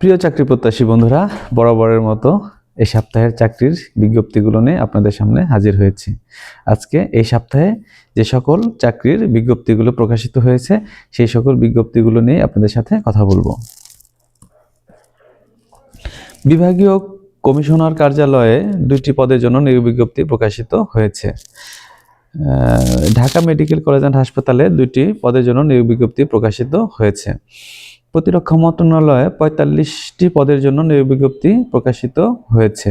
প্রিয় চাকরি প্রত্যাশী বন্ধুরা, বরাবরের মতো এই সপ্তাহের চাকরির বিজ্ঞপ্তিগুলো নিয়ে আপনাদের সামনে হাজির হয়েছি। আজকে এই সপ্তাহে যে সকল চাকরির বিজ্ঞপ্তিগুলো প্রকাশিত হয়েছে সেই সকল বিজ্ঞপ্তিগুলো নিয়ে আপনাদের সাথে কথা বলবো। বিভাগীয় কমিশনার কার্যালয়ে 2টি পদের জন্য নিয়োগ বিজ্ঞপ্তি প্রকাশিত হয়েছে। ঢাকা মেডিকেল কলেজ অ্যান্ড হাসপাতালে 2টি পদের জন্য নিয়োগ বিজ্ঞপ্তি প্রকাশিত হয়েছে। প্রতিরক্ষা মন্ত্রণালয়ে 45টি পদের জন্য নিয়োগ বিজ্ঞপ্তি প্রকাশিত হয়েছে।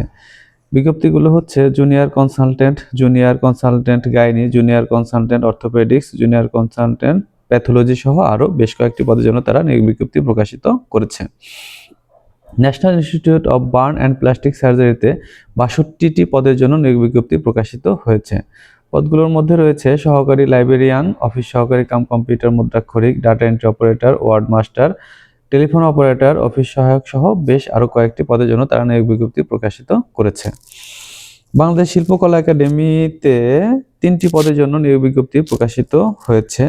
বিজ্ঞপ্তিগুলো হচ্ছে junior consultant gynae, junior consultant orthopaedics, junior consultant pathology সহ আরও বেশ কয়েকটি পদের জন্য তারা নিয়োগ বিজ্ঞপ্তি প্রকাশিত করেছে। National institute of burn and plastic সার্জারিতে 62টি পদের জন্য নিয়োগ বিজ্ঞপ্তি প্রকাশিত হয়েছে। পদগুলোর মধ্যে রয়েছে সহকারী লাইব্রেরিয়ান, অফিস সহকারী কাম কম্পিউটার মুদ্রাক্ষরিক, data entry operator, ward master, telephone operator, office সহায়ক সহ বেশ আরও কয়েকটি পদের জন্য তারা নিয়োগ বিজ্ঞপ্তি প্রকাশিত করেছে। বাংলাদেশ শিল্পকলা একাডেমিতে 3টি পদের জন্য নিয়োগ বিজ্ঞপ্তি প্রকাশিত হয়েছে।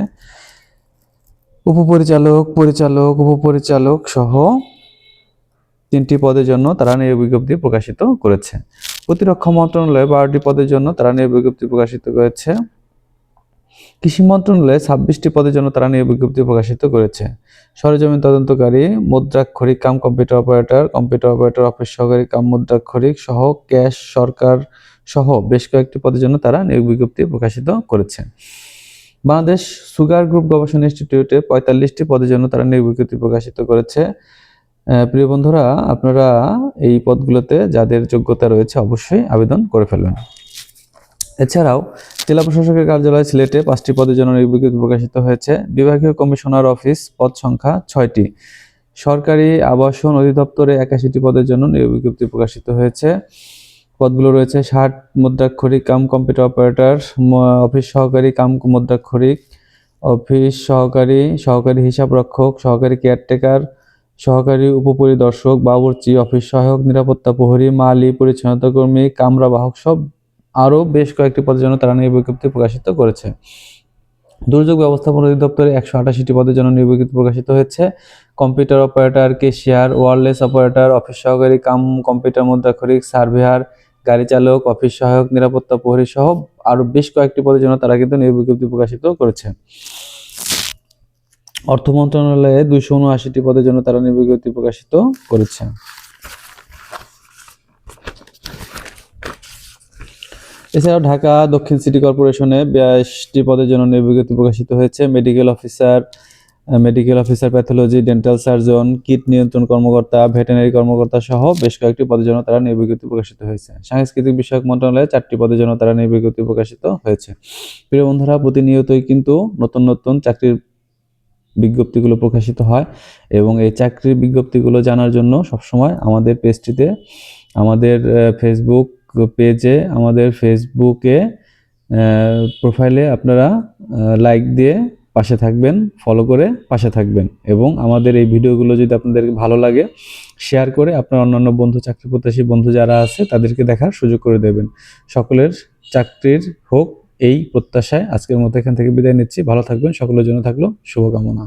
উপপরিচালক সহ 3টি পদের জন্য তারা নিয়োগ বিজ্ঞপ্তি প্রকাশিত করেছে। প্রতিরক্ষা মন্ত্রণালয়ে 12টি পদের জন্য তারা নিয়োগ বিজ্ঞপ্তি প্রকাশিত করেছে। কৃষি মন্ত্রণালয়ে 26টি পদের জন্য তারা নিয়োগ বিজ্ঞপ্তি প্রকাশিত করেছে। সরেজমিন তদন্তকারী, মুদ্রাক্ষরিক কাম কম্পিউটার অপারেটর, অফিস সহকারী কাম মুদ্রাক্ষরিক সহ ক্যাশ সরকার সহ বেশ কয়েকটি পদের জন্য তারা নিয়োগ বিজ্ঞপ্তি প্রকাশিত করেছে। বাংলাদেশ সুগার গ্রুপ গবেষণা ইনস্টিটিউটে 45টি পদের জন্য তারা নিয়োগ বিজ্ঞপ্তি প্রকাশিত করেছে। প্রিয় বন্ধুরা, আপনারা এই পদগুলোতে যাদের যোগ্যতা রয়েছে অবশ্যই আবেদন করে ফেলবেন। এছাড়াও জেলা প্রশাসকের কার্যালয় সিলেটে 5টি পদের জন্য নিয়োগ বিজ্ঞপ্তি প্রকাশিত হয়েছে। বিভাগীয় কমিশনার অফিস পদ সংখ্যা 6টি। সরকারি আবাসন অধিদপ্তরে 81টি পদের জন্য নিয়োগ বিজ্ঞপ্তি প্রকাশিত হয়েছে। পদগুলো রয়েছে 60 মুদ্রাক্ষরিক কাম কম্পিউটার অপারেটর, অফিস সহকারী কাম মুদ্রাক্ষরিক, অফিস সহকারী হিসাবরক্ষক, সহকারী কেয়ারটেকার, সহকারী উপপরিদর্শক, বাবুর্চি, অফিস সহায়ক, নিরাপত্তা প্রহরী, মালি, পরিচ্ছন্নতা কর্মী, কামরা বাহক সব আরও বেশ কয়েকটি পদের জন্য তারা নিয়োগ বিজ্ঞপ্তি প্রকাশিত করেছে। দুর্যোগ ব্যবস্থাপনা অধিদপ্তরে 188টি পদের জন্য নিয়োগ বিজ্ঞপ্তি প্রকাশিত হয়েছে। Computer operator, cashier, wireless operator, office সহকারী কাম কম্পিউটার মুদ্রাক্ষরিক, সার্ভেয়ার, গাড়ি চালক, অফিস সহায়ক, নিরাপত্তা প্রহরী সহ আরও বেশ কয়েকটি পদের জন্য তারা কিন্তু নিয়োগ বিজ্ঞপ্তি প্রকাশিত করেছে। অর্থ মন্ত্রণালয়ে 279টি পদের জন্য তারা নিয়োগ বিজ্ঞপ্তি প্রকাশিত করেছে। এছাড়াও ঢাকা দক্ষিণ সিটি কর্পোরেশনে 82টি পদের জন্য নিয়োগ বিজ্ঞপ্তি প্রকাশিত হয়েছে। Medical officer pathology, dental surgeon, কীট নিয়ন্ত্রণ কর্মকর্তা, ভেটেরিনারি কর্মকর্তা সহ বেশ কয়েকটি পদের জন্য তারা নিয়োগ বিজ্ঞপ্তি প্রকাশিত হয়েছে। সাংস্কৃতিক বিষয়ক মন্ত্রণালয়ে 4টি পদের জন্য তারা নিয়োগ বিজ্ঞপ্তি প্রকাশিত হয়েছে। প্রিয় বন্ধুরা, প্রতিনিয়তই কিন্তু নতুন নতুন চাকরির বিজ্ঞপ্তিগুলো প্রকাশিত হয় এবং এই চাকরির বিজ্ঞপ্তিগুলো জানার জন্য সবসময় আমাদের পেজটিতে, আমাদের ফেসবুক পেজে, আমাদের ফেসবুকে প্রোফাইলে আপনারা লাইক দিয়ে পাশে থাকবেন, ফলো করে পাশে থাকবেন এবং আমাদের এই ভিডিওগুলো যদি আপনাদের ভালো লাগে শেয়ার করে আপনার অন্যান্য বন্ধু, চাকরি প্রত্যাশী বন্ধু যারা আছে তাদেরকে দেখার সুযোগ করে দেবেন। সকলের চাকরির হোক এই প্রত্যাশায় আজকের মতো এখান থেকে বিদায় নিচ্ছি। ভালো থাকবেন, সকলের জন্য থাকলো শুভকামনা।